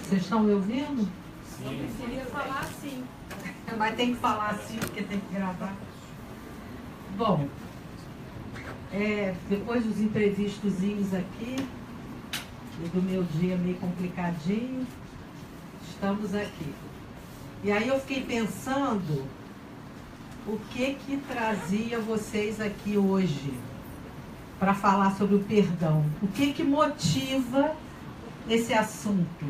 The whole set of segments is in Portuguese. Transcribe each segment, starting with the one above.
Vocês estão me ouvindo? Sim. Eu queria falar assim. Mas tem que falar assim, porque tem que gravar. Bom, depois dos imprevistozinhos aqui, e do meu dia meio complicadinho, estamos aqui. E aí eu fiquei pensando o que trazia vocês aqui hoje para falar sobre o perdão. O que motiva esse assunto?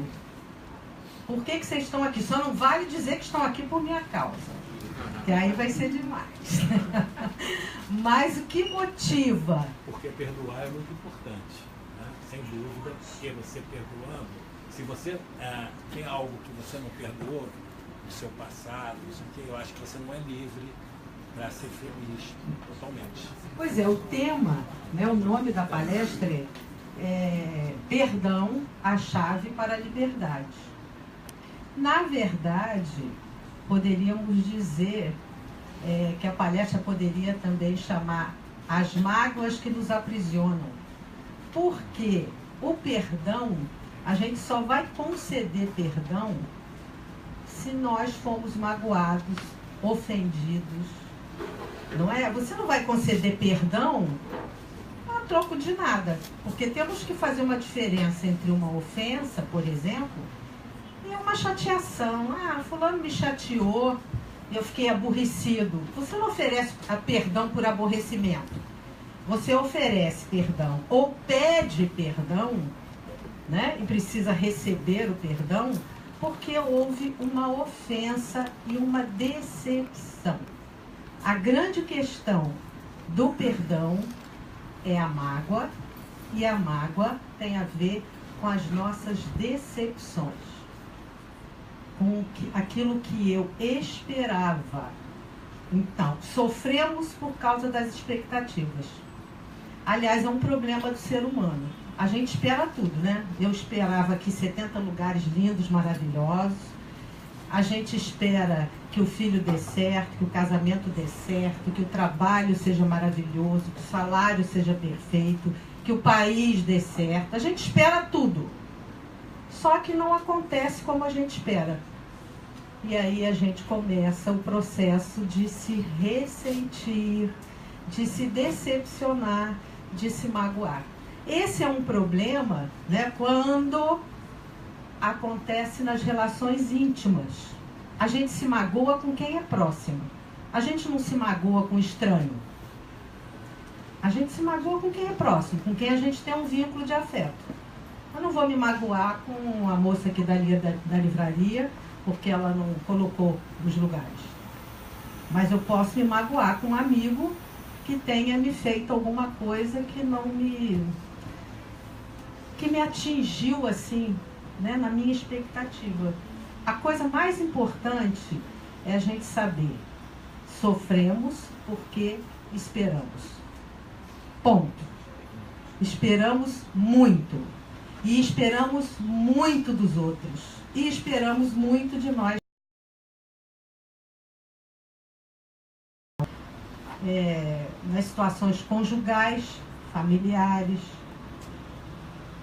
Por que vocês estão aqui? Só não vale dizer que estão aqui por minha causa, que aí vai ser demais. Mas o que motiva? Porque perdoar é muito importante, né? Sem dúvida, porque você perdoando, se você tem algo que você não perdoou do seu passado, isso aqui, eu acho que você não é livre para ser feliz totalmente. Pois é, o tema, né, o nome da palestra é Perdão, a chave para a liberdade. Na verdade, poderíamos dizer que a palestra poderia também chamar As Mágoas que nos aprisionam. Porque o perdão, a gente só vai conceder perdão se nós fomos magoados, ofendidos. Não é? Você não vai conceder perdão a troco de nada. Porque temos que fazer uma diferença entre uma ofensa, por exemplo, e uma chateação. Ah, fulano me chateou, eu fiquei aborrecido. Você não oferece perdão por aborrecimento. Você oferece perdão ou pede perdão, né? E precisa receber o perdão porque houve uma ofensa e uma decepção. A grande questão do perdão é a mágoa, e a mágoa tem a ver com as nossas decepções, com aquilo que eu esperava. Então, sofremos por causa das expectativas. Aliás, é um problema do ser humano. A gente espera tudo, né? Eu esperava aqui 70 lugares lindos, maravilhosos. A gente espera que o filho dê certo, que o casamento dê certo, que o trabalho seja maravilhoso, que o salário seja perfeito, que o país dê certo. A gente espera tudo. Só que não acontece como a gente espera. E aí a gente começa o processo de se ressentir, de se decepcionar, de se magoar. Esse é um problema, né, quando acontece nas relações íntimas. A gente se magoa com quem é próximo. A gente não se magoa com estranho. A gente se magoa com quem é próximo, com quem a gente tem um vínculo de afeto. Eu não vou me magoar com a moça aqui da livraria, porque ela não colocou nos lugares. Mas eu posso me magoar com um amigo que tenha me feito alguma coisa que me atingiu assim, né, na minha expectativa. A coisa mais importante é a gente saber: sofremos porque esperamos. Ponto. Esperamos muito. E esperamos muito dos outros. E esperamos muito de nós. Nas situações conjugais, familiares.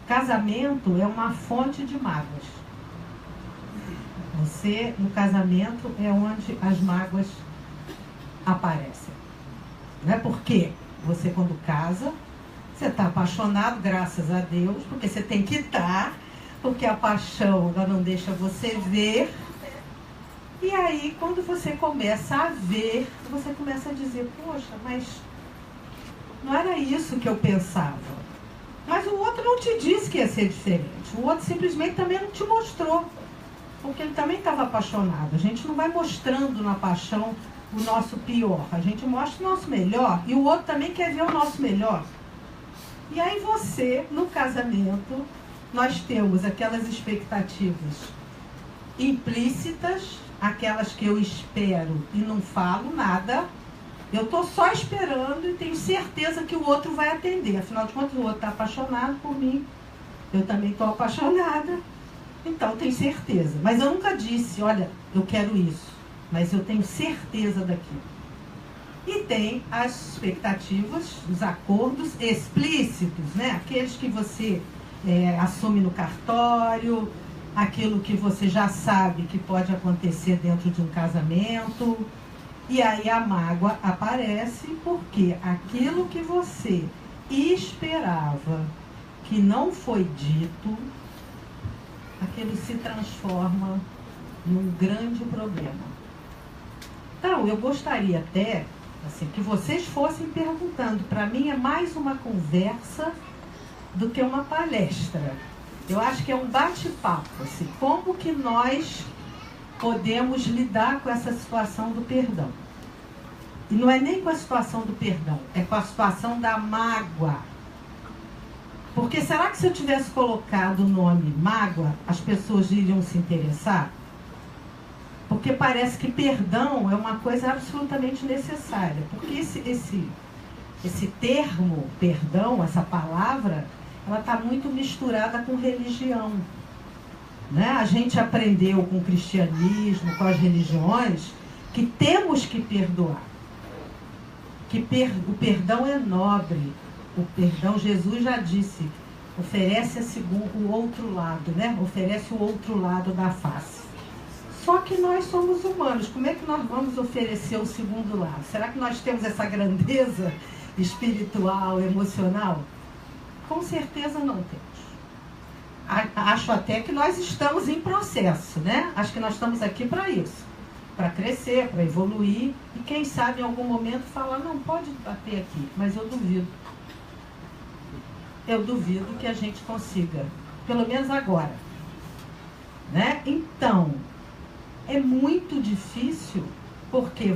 Casamento é uma fonte de mágoas. Você, no casamento, é onde as mágoas aparecem. Não é porque você, quando casa, você está apaixonado, graças a Deus, porque você tem que estar, porque a paixão ela não deixa você ver. E aí, quando você começa a ver, você começa a dizer: poxa, mas não era isso que eu pensava. Mas o outro não te disse que ia ser diferente. O outro simplesmente também não te mostrou. Porque ele também estava apaixonado. A gente não vai mostrando na paixão o nosso pior. A gente mostra o nosso melhor. E o outro também quer ver o nosso melhor. E aí você, no casamento, nós temos aquelas expectativas implícitas, aquelas que eu espero e não falo nada. Eu estou só esperando e tenho certeza que o outro vai atender. Afinal de contas, o outro está apaixonado por mim. Eu também estou apaixonada. Então, tenho certeza. Mas eu nunca disse: olha, eu quero isso. Mas eu tenho certeza daquilo. E tem as expectativas, os acordos explícitos, né? Aqueles que você assume no cartório, aquilo que você já sabe que pode acontecer dentro de um casamento. E aí a mágoa aparece porque aquilo que você esperava que não foi dito, aquilo se transforma num grande problema. Então, eu gostaria até assim, que vocês fossem perguntando. Para mim é mais uma conversa do que uma palestra. Eu acho que é um bate-papo, assim, como que nós podemos lidar com essa situação do perdão. E não é nem com a situação do perdão, é com a situação da mágoa. Porque será que se eu tivesse colocado o nome mágoa, as pessoas iriam se interessar? Porque parece que perdão é uma coisa absolutamente necessária. Porque esse termo, perdão, essa palavra, ela está muito misturada com religião. Né? A gente aprendeu com o cristianismo, com as religiões, que temos que perdoar. Que o perdão é nobre. O perdão, Jesus já disse, oferece o outro lado, né? Oferece o outro lado da face. Só que nós somos humanos. Como é que nós vamos oferecer o segundo lado? Será que nós temos essa grandeza espiritual, emocional? Com certeza não temos. Acho até que nós estamos em processo, né? Acho que nós estamos aqui para isso. Para crescer, para evoluir. E quem sabe em algum momento falar, não, pode bater aqui. Mas eu duvido. Eu duvido que a gente consiga. Pelo menos agora. Né? Então, é muito difícil porque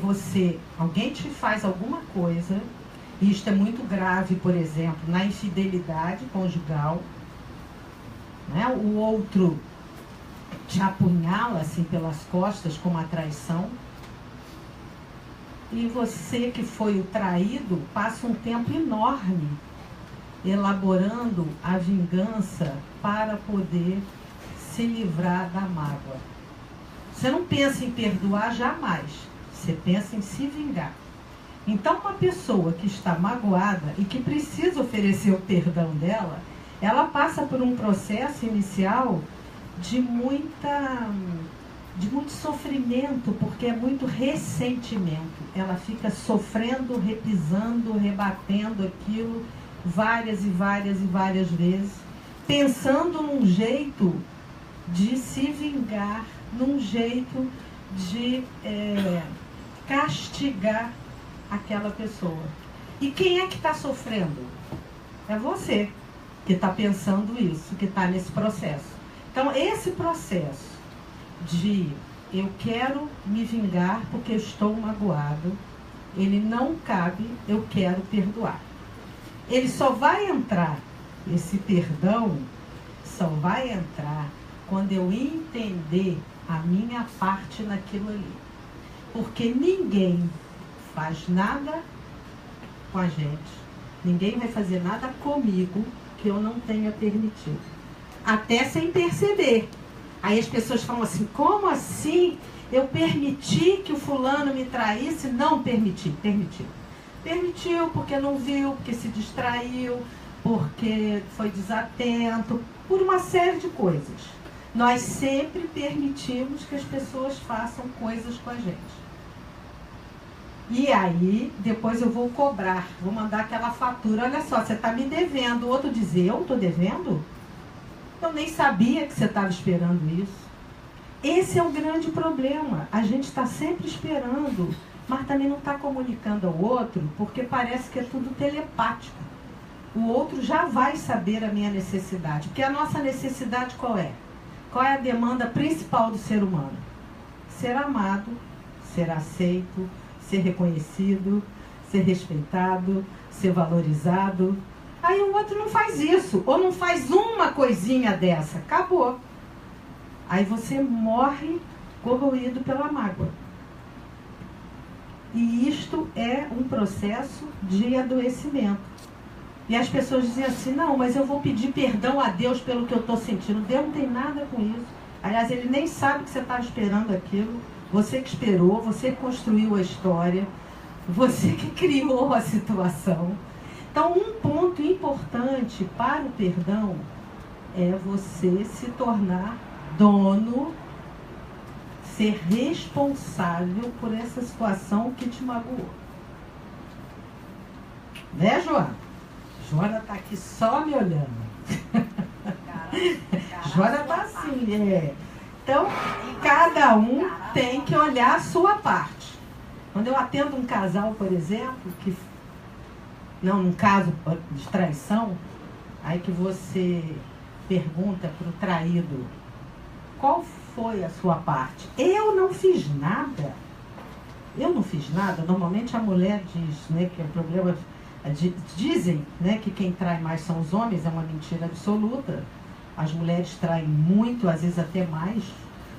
alguém te faz alguma coisa, e isto é muito grave, por exemplo, na infidelidade conjugal, né? O outro te apunhala assim pelas costas como a traição, e você que foi o traído passa um tempo enorme elaborando a vingança para poder se livrar da mágoa. Você não pensa em perdoar jamais, você pensa em se vingar. Então, uma pessoa que está magoada e que precisa oferecer o perdão dela, ela passa por um processo inicial de muito sofrimento, porque é muito ressentimento. Ela fica sofrendo, repisando, rebatendo aquilo várias e várias e várias vezes, pensando num jeito de se vingar, num jeito de castigar aquela pessoa. E quem é que está sofrendo? É você que está pensando isso, que está nesse processo. Então, esse processo de eu quero me vingar porque eu estou magoado, ele não cabe, eu quero perdoar. Ele só vai entrar, esse perdão só vai entrar quando eu entender a minha parte naquilo ali. Porque ninguém faz nada com a gente, ninguém vai fazer nada comigo que eu não tenha permitido. Até sem perceber. Aí as pessoas falam assim, como assim eu permiti que o fulano me traísse? Não permiti, permitiu. Permitiu porque não viu, porque se distraiu, porque foi desatento, por uma série de coisas. Nós sempre permitimos que as pessoas façam coisas com a gente. E aí, depois eu vou cobrar, vou mandar aquela fatura. Olha só, você está me devendo. O outro diz, eu estou devendo? Eu nem sabia que você estava esperando isso. Esse é o grande problema. A gente está sempre esperando, mas também não está comunicando ao outro, porque parece que é tudo telepático. O outro já vai saber a minha necessidade. Porque a nossa necessidade qual é? Qual é a demanda principal do ser humano? Ser amado, ser aceito, ser reconhecido, ser respeitado, ser valorizado. Aí o outro não faz isso, ou não faz uma coisinha dessa, acabou. Aí você morre corroído pela mágoa. E isto é um processo de adoecimento. E as pessoas dizem assim, não, mas eu vou pedir perdão a Deus pelo que eu estou sentindo. Deus não tem nada com isso. Aliás, ele nem sabe que você está esperando aquilo. Você que esperou, você que construiu a história, você que criou a situação. Então, um ponto importante para o perdão é você se tornar dono, ser responsável por essa situação que te magoou. Né, Joana? Joana tá aqui só me olhando. Joana tá assim, Então, cada um tem que olhar a sua parte. Quando eu atendo um casal, por exemplo, num caso de traição, aí que você pergunta para o traído, qual foi a sua parte? Eu não fiz nada. Eu não fiz nada. Normalmente a mulher diz, né, que é problema... Dizem, né, que quem trai mais são os homens, é uma mentira absoluta. As mulheres traem muito, às vezes até mais,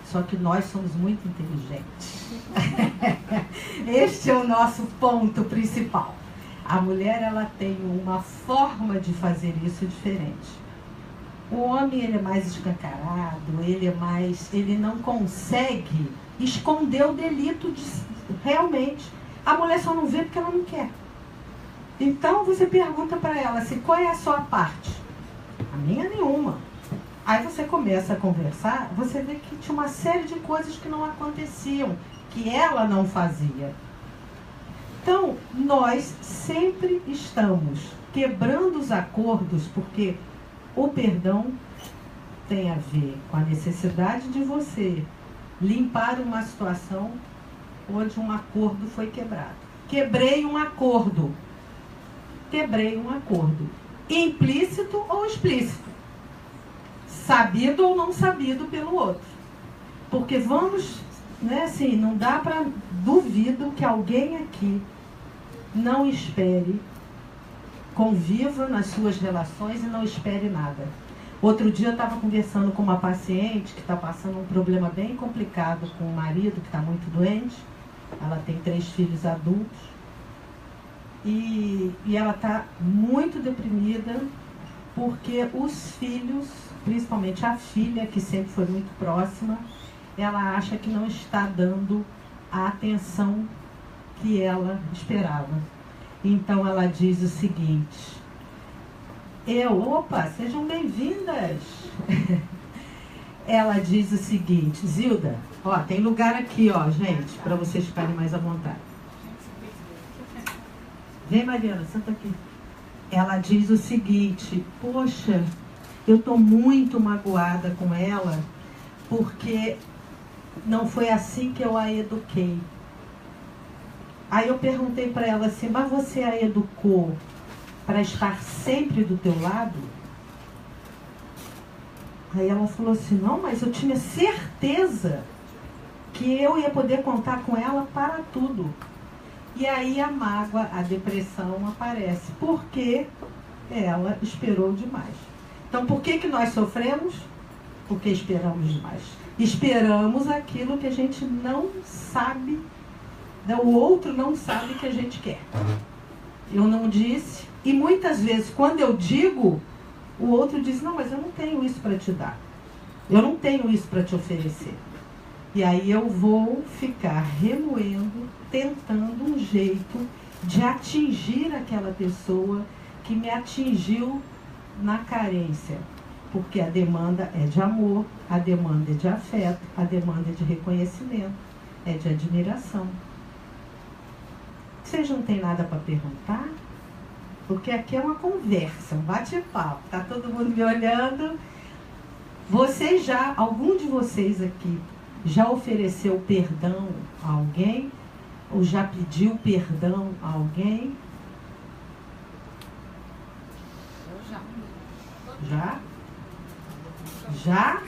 só que nós somos muito inteligentes. Este é o nosso ponto principal. A mulher, ela tem uma forma de fazer isso diferente. O homem, ele é mais escancarado, ele não consegue esconder o delito realmente. A mulher só não vê porque ela não quer. Então você pergunta para ela assim, qual é a sua parte? A minha nenhuma. Aí você começa a conversar, você vê que tinha uma série de coisas que não aconteciam, que ela não fazia. Então, nós sempre estamos quebrando os acordos, porque o perdão tem a ver com a necessidade de você limpar uma situação onde um acordo foi quebrado. Quebrei um acordo. Implícito ou explícito. Sabido ou não sabido pelo outro. Porque vamos, né, assim, não dá para... Duvido que alguém aqui não espere, conviva nas suas relações e não espere nada. Outro dia eu estava conversando com uma paciente que está passando um problema bem complicado com o marido, que está muito doente. Ela tem 3 filhos adultos. E ela está muito deprimida porque os filhos, principalmente a filha, que sempre foi muito próxima, ela acha que não está dando a atenção que ela esperava. Então ela diz o seguinte, sejam bem-vindas. Ela diz o seguinte, Zilda, tem lugar aqui, gente, para vocês ficarem mais à vontade. Vem, Mariana, senta aqui. Ela diz o seguinte, poxa, eu estou muito magoada com ela, porque não foi assim que eu a eduquei. Aí eu perguntei para ela assim, mas você a educou para estar sempre do teu lado? Aí ela falou assim, não, mas eu tinha certeza que eu ia poder contar com ela para tudo. E aí a mágoa, a depressão aparece, porque ela esperou demais. Então por que nós sofremos? Porque esperamos demais. Esperamos aquilo que a gente não sabe, o outro não sabe que a gente quer. Eu não disse, e muitas vezes quando eu digo, o outro diz, não, mas eu não tenho isso para te dar. Eu não tenho isso para te oferecer. E aí eu vou ficar remoendo, tentando um jeito de atingir aquela pessoa que me atingiu na carência. Porque a demanda é de amor, a demanda é de afeto, a demanda é de reconhecimento, é de admiração. Vocês não têm nada para perguntar? Porque aqui é uma conversa, um bate-papo. Está todo mundo me olhando. Algum de vocês aqui já ofereceu perdão a alguém? Ou já pediu perdão a alguém? Já? Já?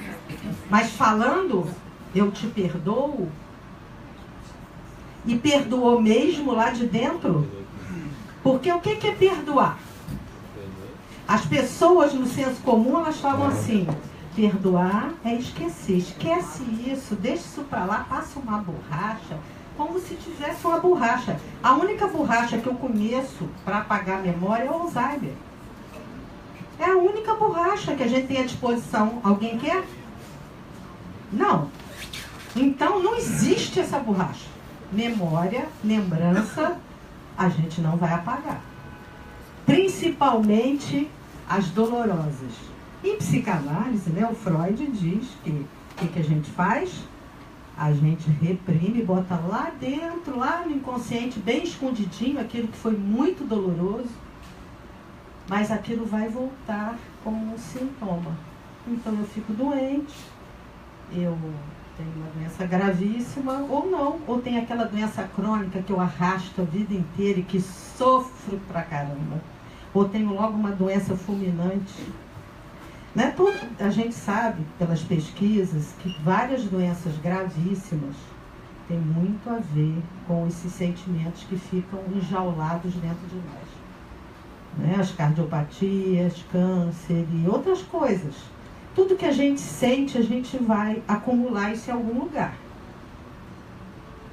Mas falando, eu te perdoo? E perdoou mesmo lá de dentro? Porque o que é perdoar? As pessoas no senso comum, elas falam assim, perdoar é esquecer. Esquece isso, deixa isso pra lá, passa uma borracha, como se tivesse uma borracha. A única borracha que eu conheço para apagar a memória é o Alzheimer. É a única borracha que a gente tem à disposição. Alguém quer? Não. Então não existe essa borracha. Memória, lembrança, a gente não vai apagar. Principalmente as dolorosas. Em psicanálise, né, o Freud diz que O que a gente faz? A gente reprime, bota lá dentro, lá no inconsciente, bem escondidinho, aquilo que foi muito doloroso, mas aquilo vai voltar como um sintoma. Então eu fico doente, eu tenho uma doença gravíssima, ou não, ou tem aquela doença crônica que eu arrasto a vida inteira e que sofro pra caramba, ou tenho logo uma doença fulminante. Né? A gente sabe, pelas pesquisas, que várias doenças gravíssimas têm muito a ver com esses sentimentos que ficam enjaulados dentro de nós. Né? As cardiopatias, câncer e outras coisas. Tudo que a gente sente, a gente vai acumular isso em algum lugar.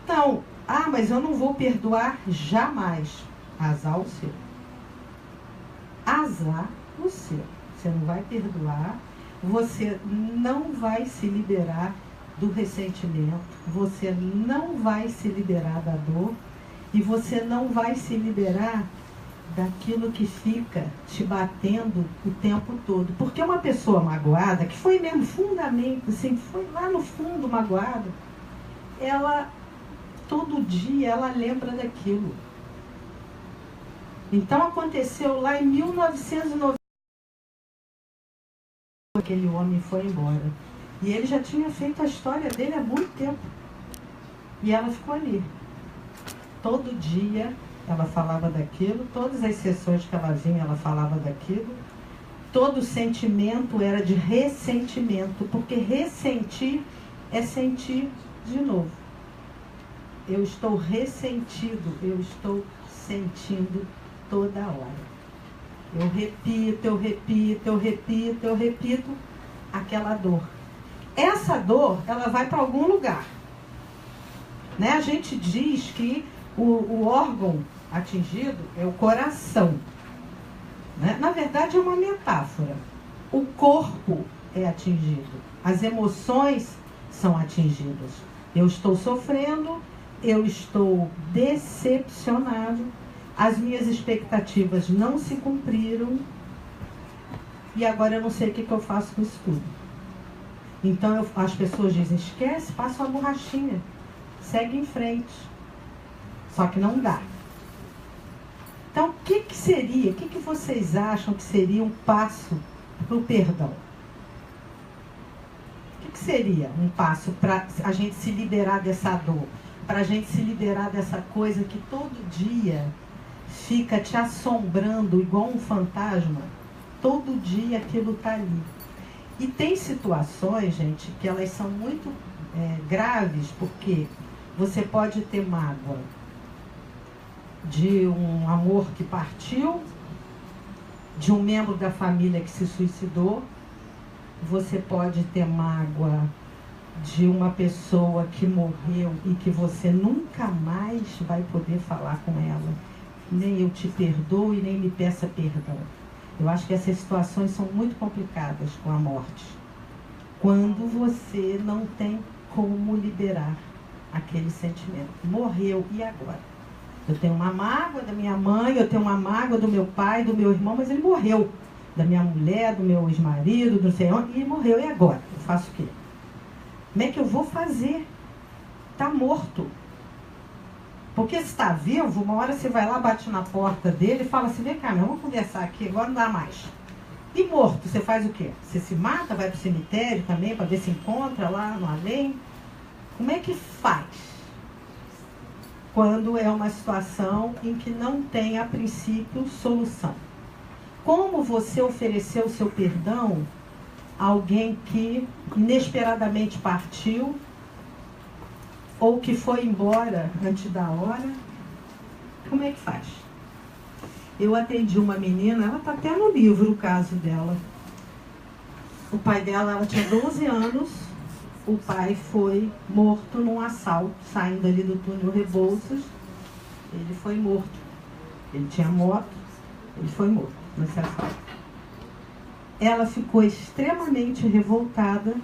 Então, mas eu não vou perdoar jamais. Azar o seu. Azar o seu. Você não vai perdoar, você não vai se liberar do ressentimento, você não vai se liberar da dor e você não vai se liberar daquilo que fica te batendo o tempo todo. Porque uma pessoa magoada, que foi mesmo fundamento, assim, foi lá no fundo magoada, ela, todo dia, ela lembra daquilo. Então aconteceu lá em 1990. Aquele homem foi embora. E ele já tinha feito a história dele há muito tempo. E ela ficou ali. Todo dia ela falava daquilo, todas as sessões que ela vinha, ela falava daquilo. Todo sentimento era de ressentimento, porque ressentir é sentir de novo. Eu estou ressentido, eu estou sentindo toda hora. Eu repito aquela dor. Essa dor, ela vai para algum lugar. Né? A gente diz que o órgão atingido é o coração. Né? Na verdade, é uma metáfora. O corpo é atingido. As emoções são atingidas. Eu estou sofrendo, eu estou decepcionado. As minhas expectativas não se cumpriram e agora eu não sei o que eu faço com isso tudo. Então as pessoas dizem, esquece, passa uma borrachinha, segue em frente. Só que não dá. Então o que seria, o que vocês acham que seria um passo para o perdão? O que seria um passo para a gente se liberar dessa dor? Para a gente se liberar dessa coisa que todo dia fica te assombrando igual um fantasma, todo dia aquilo está ali. E tem situações, gente, que elas são muito graves, porque você pode ter mágoa de um amor que partiu, de um membro da família que se suicidou, você pode ter mágoa de uma pessoa que morreu e que você nunca mais vai poder falar com ela. Nem eu te perdoo e nem me peça perdão. Eu acho que essas situações são muito complicadas com a morte. Quando você não tem como liberar aquele sentimento. Morreu, e agora? Eu tenho uma mágoa da minha mãe, eu tenho uma mágoa do meu pai, do meu irmão, mas ele morreu. Da minha mulher, do meu ex-marido, do sei onde, e morreu, e agora? Eu faço o quê? Como é que eu vou fazer? Está morto. Porque se está vivo, uma hora você vai lá, bate na porta dele e fala assim, vem cá, vamos conversar aqui, agora não dá mais. E morto, você faz o quê? Você se mata, vai para o cemitério também, para ver se encontra lá no além? Como é que faz? Quando é uma situação em que não tem, a princípio, solução. Como você ofereceu o seu perdão a alguém que inesperadamente partiu, ou que foi embora antes da hora? Como é que faz? Eu atendi uma menina, ela está até no livro o caso dela. O pai dela, ela tinha 12 anos, o pai foi morto num assalto, saindo ali do túnel Rebouças, ele foi morto. Ele tinha moto, ele foi morto nesse assalto. Ela ficou extremamente revoltada,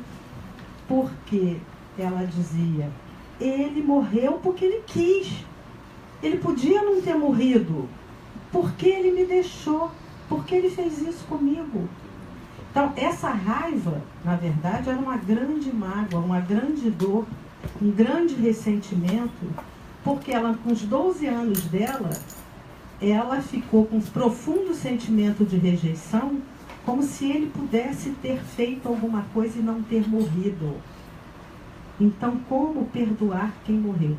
porque ela dizia, ele morreu porque ele quis. Ele podia não ter morrido. Porque ele me deixou. Porque ele fez isso comigo. Então, essa raiva, na verdade, era uma grande mágoa, uma grande dor, um grande ressentimento, porque ela, com os 12 anos dela, ela ficou com um profundo sentimento de rejeição, como se ele pudesse ter feito alguma coisa e não ter morrido. Então, como perdoar quem morreu?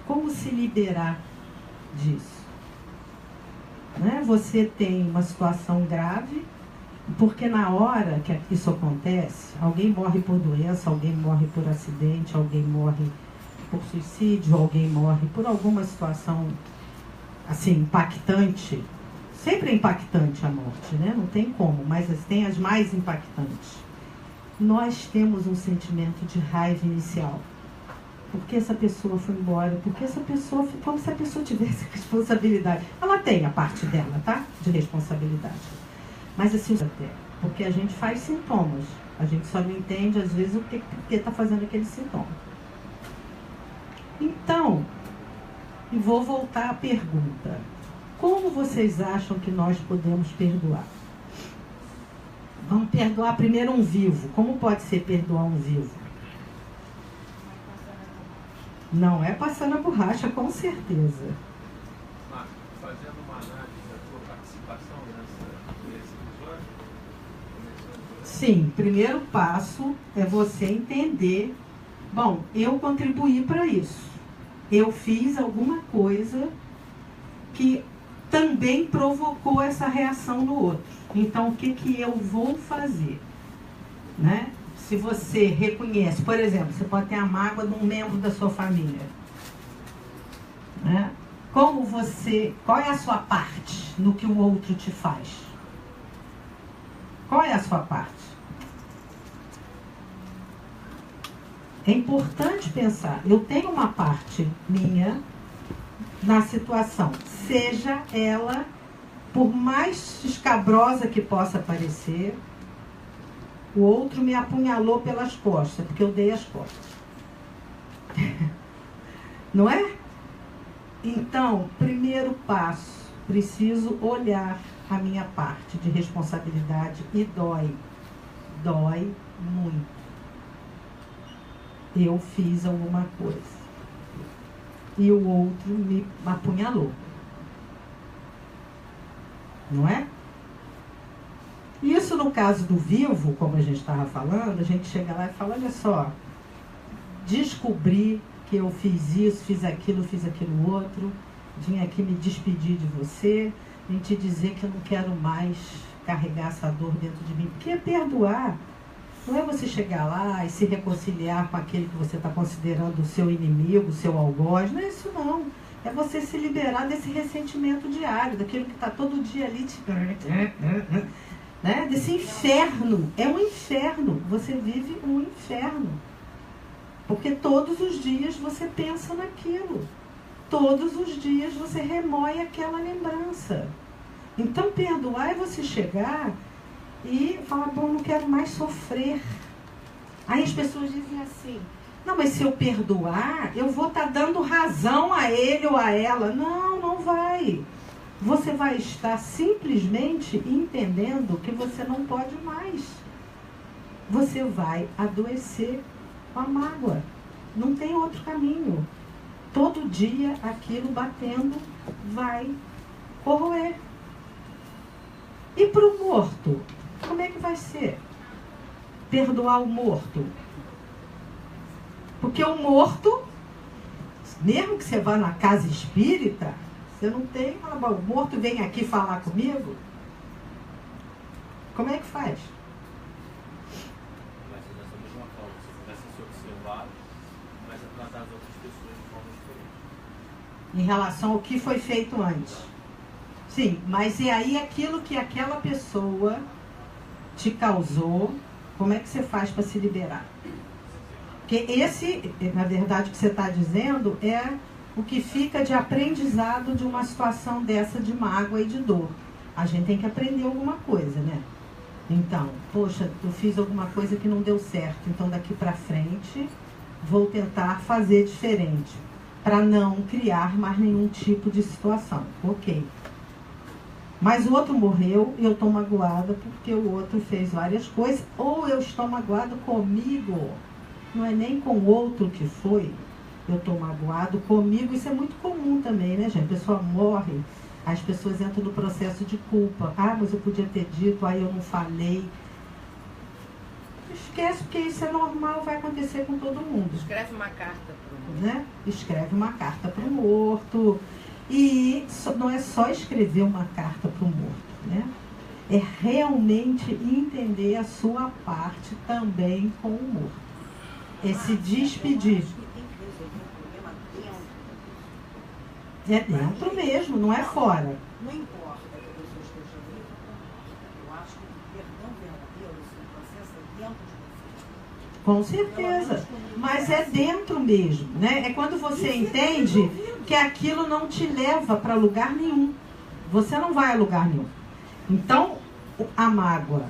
Como se liberar disso? Né? Você tem uma situação grave, porque na hora que isso acontece, alguém morre por doença, alguém morre por acidente, alguém morre por suicídio, alguém morre por alguma situação assim, impactante. Sempre é impactante a morte, né? Não tem como, mas tem as mais impactantes. Nós temos um sentimento de raiva inicial. Porque essa pessoa foi embora, porque essa pessoa, como se a pessoa tivesse responsabilidade. Ela tem a parte dela, tá? De responsabilidade. Mas assim, porque a gente faz sintomas. A gente só não entende, às vezes, o que está fazendo aquele sintoma. Então, e vou voltar à pergunta. Como vocês acham que nós podemos perdoar? Vamos perdoar primeiro um vivo. Como pode ser perdoar um vivo? Não é passando a borracha, com certeza. Marco, fazendo uma análise da tua participação nesse episódio? Sim, primeiro passo é você entender, bom, eu contribuí para isso. Eu fiz alguma coisa que também provocou essa reação no outro. Então, o que eu vou fazer? Né? Se você reconhece, por exemplo, você pode ter a mágoa de um membro da sua família. Né? Qual é a sua parte no que o outro te faz? Qual é a sua parte? É importante pensar, eu tenho uma parte minha na situação, seja ela, por mais escabrosa que possa parecer, o outro me apunhalou pelas costas, porque eu dei as costas. Não é? Então, primeiro passo, preciso olhar a minha parte de responsabilidade e dói. Dói muito. Eu fiz alguma coisa. E o outro me apunhalou. Não é? Isso no caso do vivo, como a gente estava falando, a gente chega lá e fala, olha só, descobri que eu fiz isso, fiz aquilo outro, vim aqui me despedir de você, vim te dizer que eu não quero mais carregar essa dor dentro de mim. Porque perdoar não é você chegar lá e se reconciliar com aquele que você está considerando o seu inimigo, o seu algoz, não é isso não. É você se liberar desse ressentimento diário, daquilo que está todo dia ali te... Né? Desse inferno. É um inferno. Você vive um inferno. Porque todos os dias você pensa naquilo. Todos os dias você remoe aquela lembrança. Então, perdoar é você chegar e falar, bom, não quero mais sofrer. Aí as pessoas dizem assim, não, mas se eu perdoar, eu vou estar dando razão a ele ou a ela. Não, não vai. Você vai estar simplesmente entendendo que você não pode mais. Você vai adoecer com a mágoa. Não tem outro caminho. Todo dia aquilo batendo vai corroer. E para o morto? Como é que vai ser? Perdoar o morto? Porque o morto, mesmo que você vá na casa espírita, você não tem, o morto vem aqui falar comigo? Como é que faz? Vai ser dessa mesma forma, você começa a se observar, começa a tratar as outras pessoas de forma diferente. Em relação ao que foi feito antes. Sim, mas e aí aquilo que aquela pessoa te causou, como é que você faz para se liberar? Porque esse, na verdade, o que você está dizendo é o que fica de aprendizado de uma situação dessa de mágoa e de dor. A gente tem que aprender alguma coisa, né? Então, poxa, eu fiz alguma coisa que não deu certo, então daqui para frente vou tentar fazer diferente, para não criar mais nenhum tipo de situação. Ok. Mas o outro morreu e eu estou magoada porque o outro fez várias coisas. Ou eu estou magoado comigo. Não é nem com o outro que foi. Eu estou magoado comigo. Isso é muito comum também, né, gente? A pessoa morre, as pessoas entram no processo de culpa. Ah, mas eu podia ter dito, aí eu não falei. Esquece, porque isso é normal, vai acontecer com todo mundo. Escreve uma carta para o morto. Né? Escreve uma carta para o morto. E não é só escrever uma carta para o morto, né? É realmente entender a sua parte também com o morto. É se despedir. É dentro mesmo, não é fora. Não importa que a pessoa esteja viva ou morta. Eu acho que o perdão verdadeiro, esse processo é dentro de você. Com certeza. Mas é dentro mesmo, né? É quando você entende que aquilo não te leva para lugar nenhum. Você não vai a lugar nenhum. Então, a mágoa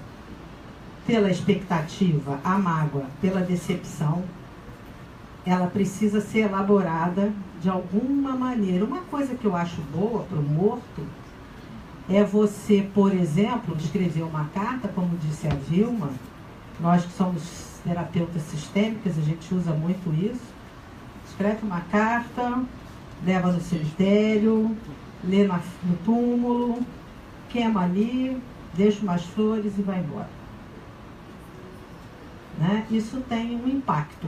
pela expectativa, a mágoa pela decepção, ela precisa ser elaborada de alguma maneira. Uma coisa que eu acho boa para o morto é você, por exemplo, escrever uma carta, como disse a Vilma. Nós que somos terapeutas sistêmicas, a gente usa muito isso. Escreve uma carta, leva no cemitério, lê no túmulo, queima ali, deixa umas flores e vai embora. Né? Isso tem um impacto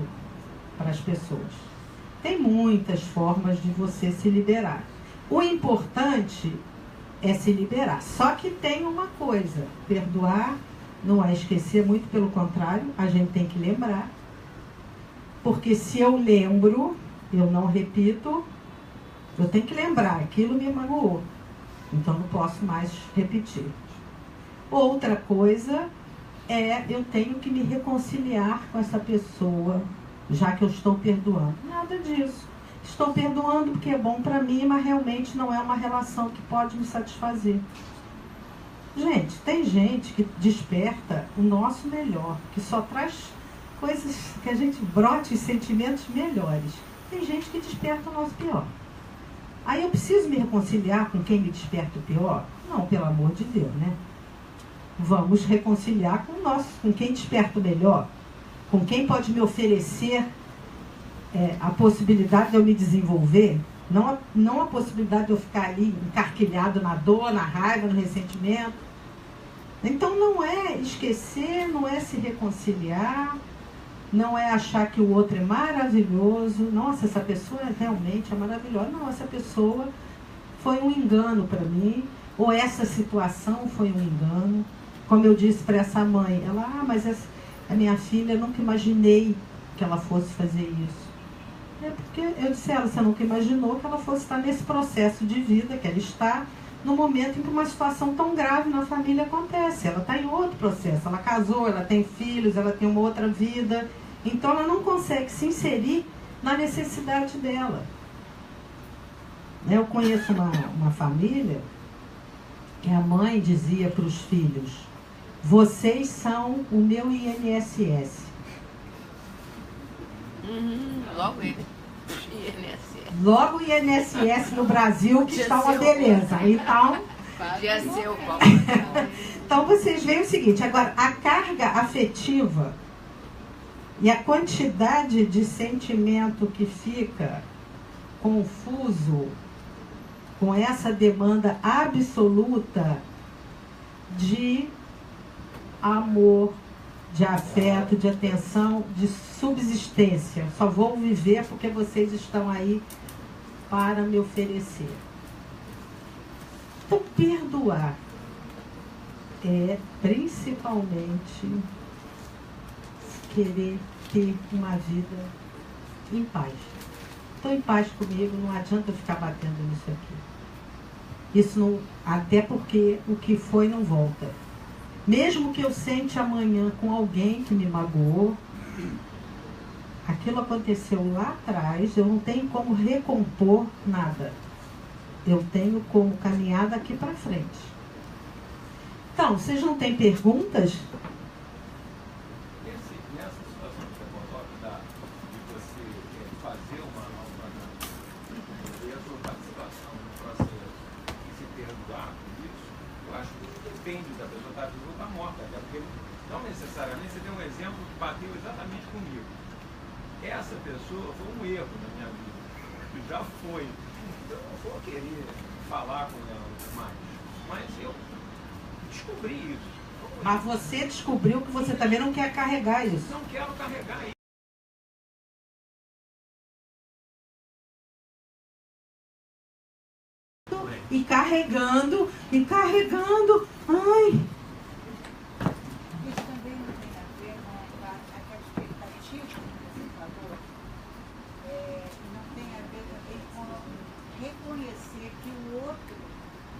para as pessoas. Tem muitas formas de você se liberar. O importante é se liberar. Só que tem uma coisa, perdoar não é esquecer, muito pelo contrário, a gente tem que lembrar. Porque se eu lembro, eu não repito, eu tenho que lembrar, aquilo me magoou. Então não posso mais repetir. Outra coisa é, eu tenho que me reconciliar com essa pessoa, já que eu estou perdoando. Nada disso. Estou perdoando porque é bom para mim, mas realmente não é uma relação que pode me satisfazer. Gente, tem gente que desperta o nosso melhor, que só traz coisas que a gente brote sentimentos melhores. Tem gente que desperta o nosso pior. Aí eu preciso me reconciliar com quem me desperta o pior? Não, pelo amor de Deus, né? Vamos reconciliar com quem desperta o melhor, com quem pode me oferecer a possibilidade de eu me desenvolver, não a possibilidade de eu ficar ali encarquilhado na dor, na raiva, no ressentimento. Então não é esquecer, não é se reconciliar, não é achar que o outro é maravilhoso. Nossa, essa pessoa realmente é maravilhosa. Não, essa pessoa foi um engano para mim, ou essa situação foi um engano. Como eu disse para essa mãe, mas a minha filha, eu nunca imaginei que ela fosse fazer isso. É porque eu disse a ela, você nunca imaginou que ela fosse estar nesse processo de vida que ela está, no momento em que uma situação tão grave na família acontece. Ela está em outro processo, ela casou, ela tem filhos, ela tem uma outra vida, então ela não consegue se inserir na necessidade dela. Eu conheço uma família que a mãe dizia para os filhos, vocês são o meu INSS. Logo ele. INSS. Logo o INSS no Brasil, que está uma beleza. Então, Podia ser o Paulo. então vocês veem o seguinte, agora, a carga afetiva e a quantidade de sentimento que fica confuso com essa demanda absoluta de amor, de afeto, de atenção, de subsistência. Só vou viver porque vocês estão aí para me oferecer. Então, perdoar é principalmente querer ter uma vida em paz. Estou em paz comigo, não adianta eu ficar batendo nisso aqui. Isso não, até porque o que foi não volta. Mesmo que eu sente amanhã com alguém que me magoou, aquilo aconteceu lá atrás, eu não tenho como recompor nada. Eu tenho como caminhar daqui para frente. Então, vocês não têm perguntas? Nessa situação que você coloca, de você fazer uma e a sua participação no processo e se perdoar por isso, depende da pessoa estar viva ou estar morta, até porque não necessariamente você tem um exemplo que bateu exatamente comigo. Essa pessoa foi um erro na minha vida, já foi. Eu não vou querer falar com ela mais, mas eu descobri isso. Mas você descobriu que você também não quer carregar isso. Não quero carregar isso. E carregando, ai. Isso também não tem a ver com aquela expectativa que você falou, não tem a ver também com reconhecer que o outro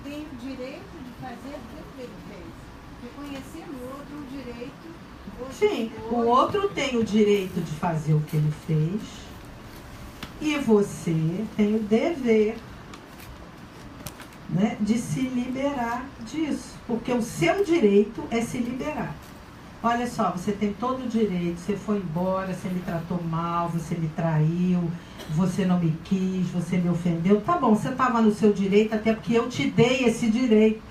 tem o direito de fazer aquilo que ele fez. Reconhecer no outro o direito. Sim, o outro tem o direito de fazer o que ele fez e você tem o dever, né, de se liberar disso, porque o seu direito é se liberar. Olha só, você tem todo o direito, você foi embora, você me tratou mal, você me traiu, você não me quis, você me ofendeu. Tá bom, você estava no seu direito, até porque eu te dei esse direito.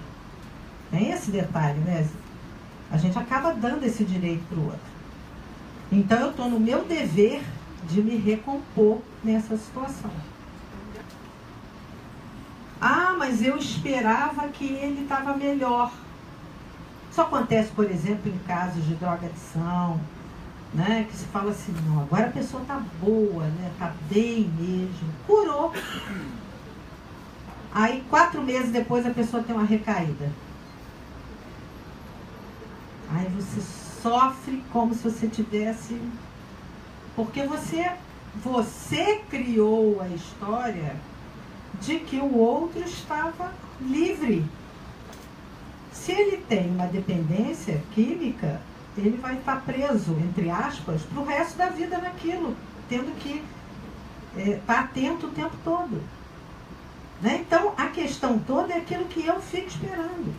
Tem esse detalhe, né? A gente acaba dando esse direito para o outro. Então eu estou no meu dever de me recompor nessa situação. Ah, mas eu esperava que ele estava melhor. Isso acontece, por exemplo, em casos de drogadição, né? Que se fala assim, não, agora a pessoa está boa, né? Está bem mesmo. Curou. Aí 4 meses depois a pessoa tem uma recaída. Aí você sofre como se você tivesse... Porque você criou a história de que o outro estava livre. Se ele tem uma dependência química, ele vai estar preso, entre aspas, para o resto da vida naquilo, tendo que estar atento o tempo todo. Né? Então, a questão toda é aquilo que eu fico esperando.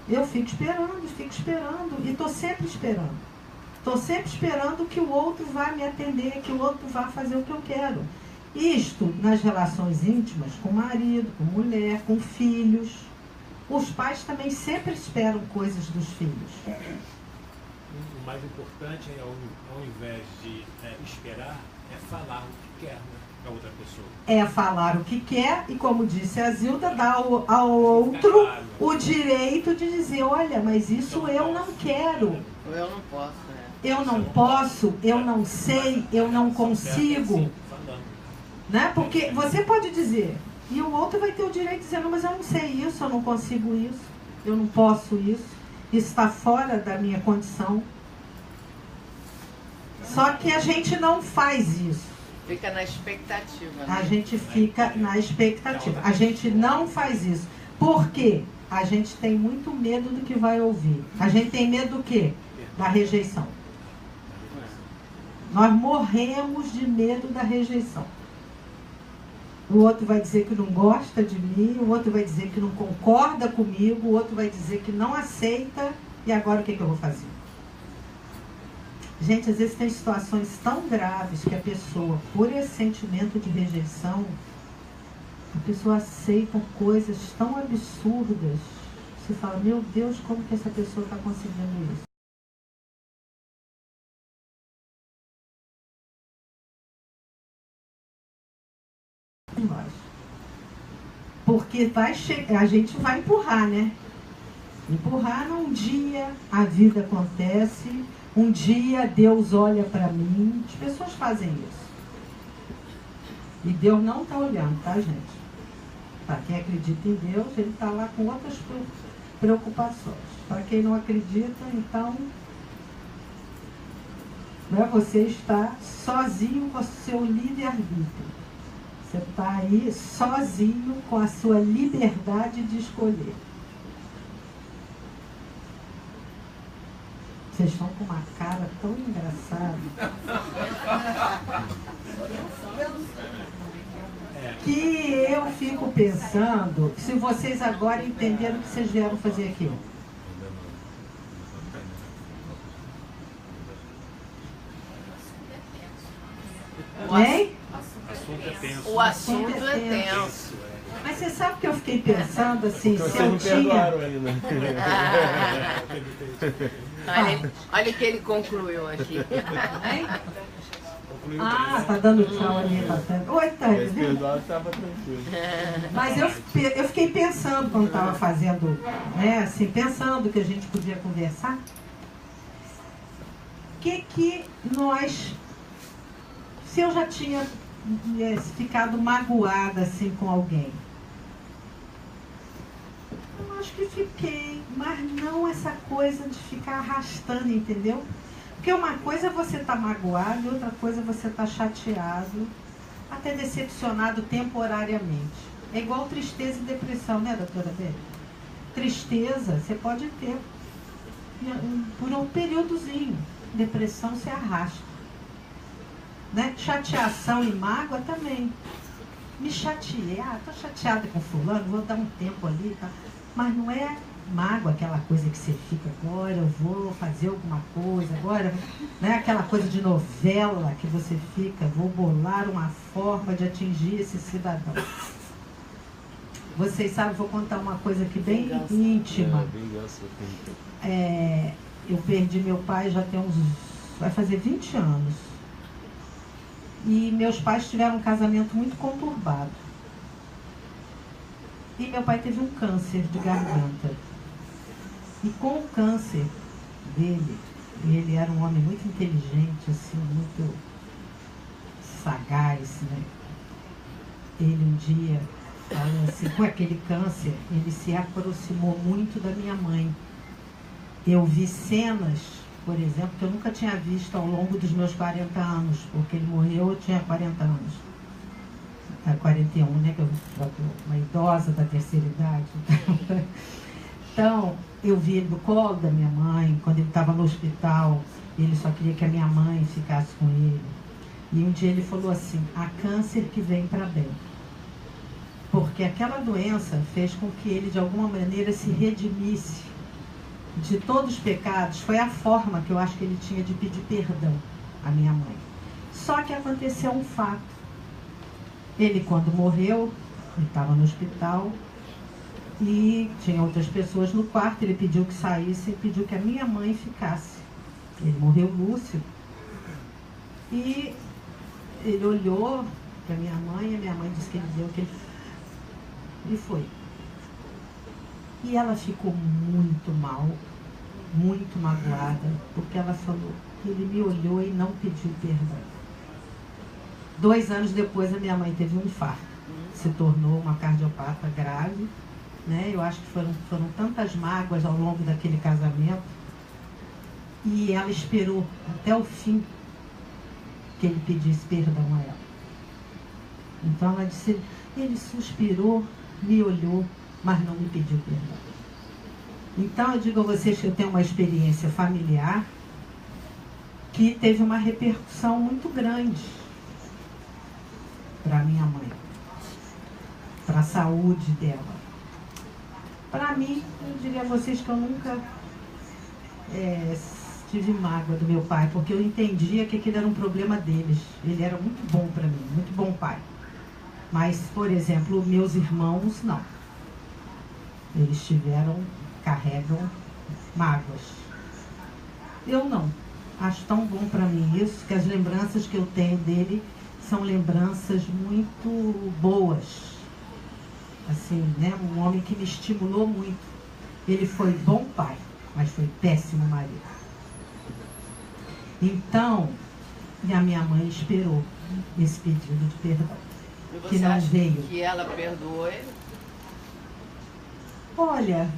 Eu fico esperando, e estou sempre esperando. Estou sempre esperando que o outro vá me atender, que o outro vá fazer o que eu quero. Isto nas relações íntimas, com marido, com mulher, com filhos. Os pais também sempre esperam coisas dos filhos. O mais importante, ao invés de esperar, é falar o que quer, né, para outra pessoa. É falar o que quer e, como disse a Zilda, dar ao outro o direito de dizer, olha, mas isso eu não quero. Eu não posso, né? Eu não posso, eu não sei, eu não consigo. Né? Porque você pode dizer, e o outro vai ter o direito de dizer, não, mas eu não sei isso, eu não consigo isso, eu não posso isso está fora da minha condição. Só que a gente não faz isso. Fica na expectativa. Né? A gente fica na expectativa. A gente não faz isso. Por quê? A gente tem muito medo do que vai ouvir. A gente tem medo do quê? Da rejeição. Nós morremos de medo da rejeição. O outro vai dizer que não gosta de mim, o outro vai dizer que não concorda comigo, o outro vai dizer que não aceita, e agora o que eu vou fazer? Gente, às vezes tem situações tão graves que a pessoa, por esse sentimento de rejeição, a pessoa aceita coisas tão absurdas. Você fala, meu Deus, como que essa pessoa está conseguindo isso? Porque a gente vai empurrar, né? Empurrar, um dia a vida acontece, um dia Deus olha para mim. As pessoas fazem isso. E Deus não está olhando, tá, gente? Para quem acredita em Deus, ele está lá com outras preocupações. Para quem não acredita, então, né, você está sozinho com o seu livre-arbítrio. Você está aí sozinho com a sua liberdade de escolher. Vocês estão com uma cara tão engraçada. Que eu fico pensando, se vocês agora entenderam o que vocês vieram fazer aqui. Hein? O assunto é tenso. O assunto é tenso. Mas você sabe que eu fiquei pensando assim, Porque se vocês eu não tinha... perdoaram ainda. Olha o que ele concluiu aqui. Hein? Concluiu Ah, bem, tá né? dando tchau ali, tá dando. Oi, Mas Tânia. perdoado estava tranquilo. Mas eu fiquei pensando quando estava fazendo, né, assim, pensando que a gente podia conversar. Que nós, se eu já tinha ficado magoada assim com alguém, eu acho que fiquei, mas não essa coisa de ficar arrastando, entendeu? Porque uma coisa é você estar magoado e outra coisa é você estar chateado, até decepcionado temporariamente. É igual tristeza e depressão, né, doutora Beli? Tristeza você pode ter por um períodozinho. Depressão se arrasta. Né? Chateação e mágoa também. Me chateei, tô chateada com fulano, vou dar um tempo ali, tá? Mas não é mágoa, aquela coisa que você fica, agora eu vou fazer alguma coisa, agora, né? Aquela coisa de novela que você fica, vou bolar uma forma de atingir esse cidadão. Vocês sabem, vou contar uma coisa aqui bem íntima. Eu perdi meu pai já tem vai fazer 20 anos. E meus pais tiveram um casamento muito conturbado. E meu pai teve um câncer de garganta. E com o câncer dele, ele era um homem muito inteligente, assim, muito sagaz, né? Ele um dia, falou assim, com aquele câncer, ele se aproximou muito da minha mãe. Eu vi cenas, por exemplo, que eu nunca tinha visto ao longo dos meus 40 anos, porque ele morreu, eu tinha 40 anos. 41, né? Que eu sou uma idosa da terceira idade. Então, eu vi ele do colo da minha mãe, quando ele estava no hospital, ele só queria que a minha mãe ficasse com ele. E um dia ele falou assim, há câncer que vem para bem. Porque aquela doença fez com que ele, de alguma maneira, se redimisse de todos os pecados. Foi a forma que eu acho que ele tinha de pedir perdão à minha mãe. Só que aconteceu um fato. Ele, quando morreu, ele estava no hospital e tinha outras pessoas no quarto, ele pediu que saísse e pediu que a minha mãe ficasse. Ele morreu lúcido. E ele olhou para minha mãe e a minha mãe disse que ele deu que ele foi. E ela ficou muito mal, muito magoada, porque ela falou que ele me olhou e não pediu perdão. 2 anos depois, a minha mãe teve um infarto. Se tornou uma cardiopata grave. Né? Eu acho que foram tantas mágoas ao longo daquele casamento. E ela esperou até o fim que ele pedisse perdão a ela. Então ela disse, ele suspirou, me olhou, mas não me pediu perdão. Então eu digo a vocês que eu tenho uma experiência familiar que teve uma repercussão muito grande para minha mãe, para a saúde dela. Para mim, eu diria a vocês que eu nunca tive mágoa do meu pai, porque eu entendia que aquilo era um problema deles. Ele era muito bom para mim, muito bom pai. Mas, por exemplo, meus irmãos, não. Eles carregam mágoas. Eu não. Acho tão bom para mim isso, que as lembranças que eu tenho dele são lembranças muito boas. Assim, né? Um homem que me estimulou muito. Ele foi bom pai, mas foi péssimo marido. Então, a minha mãe esperou esse pedido de perdão. E você que não acha veio. que ela perdoou ele? Olha,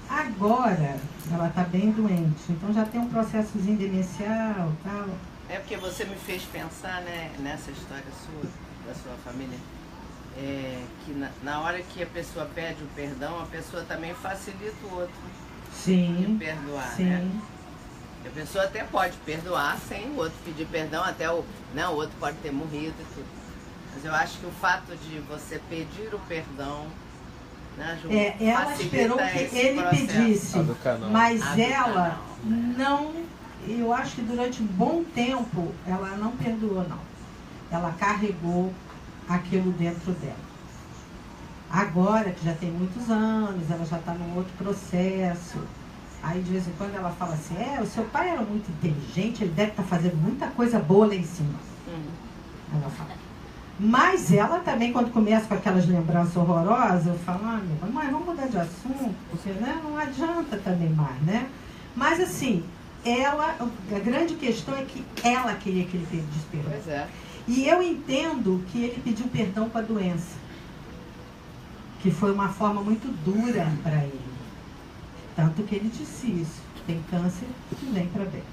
agora ela está bem doente, então já tem um processozinho demencial e tal. É porque você me fez pensar, né, nessa história sua, da sua família, que na hora que a pessoa pede o perdão, a pessoa também facilita o outro Sim, de perdoar, sim. né? A pessoa até pode perdoar sem o outro pedir perdão, até o outro pode ter morrido e tudo. Mas eu acho que o fato de você pedir o perdão, né, Ju, ela esperou que ele processo. pedisse, mas A do ela canal, não, eu acho que durante um bom tempo ela não perdoou, não. Ela carregou aquilo dentro dela. Agora, que já tem muitos anos, ela já está num outro processo. Aí, de vez em quando, ela fala assim, o seu pai era muito inteligente, ele deve estar fazendo muita coisa boa lá em cima. Ela fala. Mas ela também, quando começa com aquelas lembranças horrorosas, eu falo, mãe, vamos mudar de assunto, porque né, não adianta também mais, né? Mas, assim, a grande questão é que ela queria que ele pedisse perdão. Pois é. E eu entendo que ele pediu perdão para a doença, que foi uma forma muito dura para ele. Tanto que ele disse isso, tem câncer que vem para bem.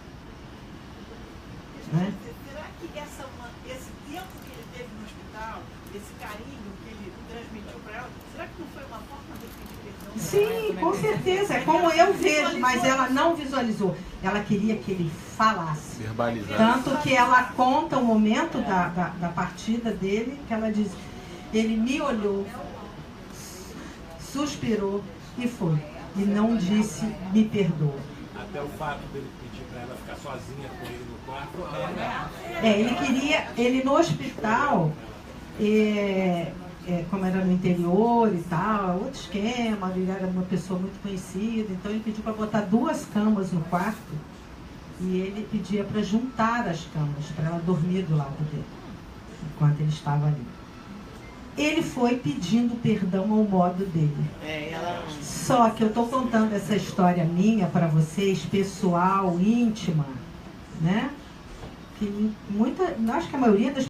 Né? Será que esse tempo que ele teve no hospital, esse carinho que ele transmitiu para ela, será que não foi uma forma de pedir perdão? Sim, com certeza. É como eu vejo, mas ela não visualizou. Ela queria que ele falasse. Verbalizar. Tanto que ela conta o momento da partida dele, que ela diz, ele me olhou, suspirou e foi. E não disse, me perdoa. Até o fato dele pedir para ela ficar sozinha com ele no quarto. Ele no hospital, como era no interior e tal, outro esquema, ele era uma pessoa muito conhecida, então ele pediu para botar 2 camas no quarto e ele pedia para juntar as camas, para ela dormir do lado dele, enquanto ele estava ali. Ele foi pedindo perdão ao modo dele. Só que eu estou contando essa história minha para vocês, pessoal, íntima, né? Que acho que a maioria das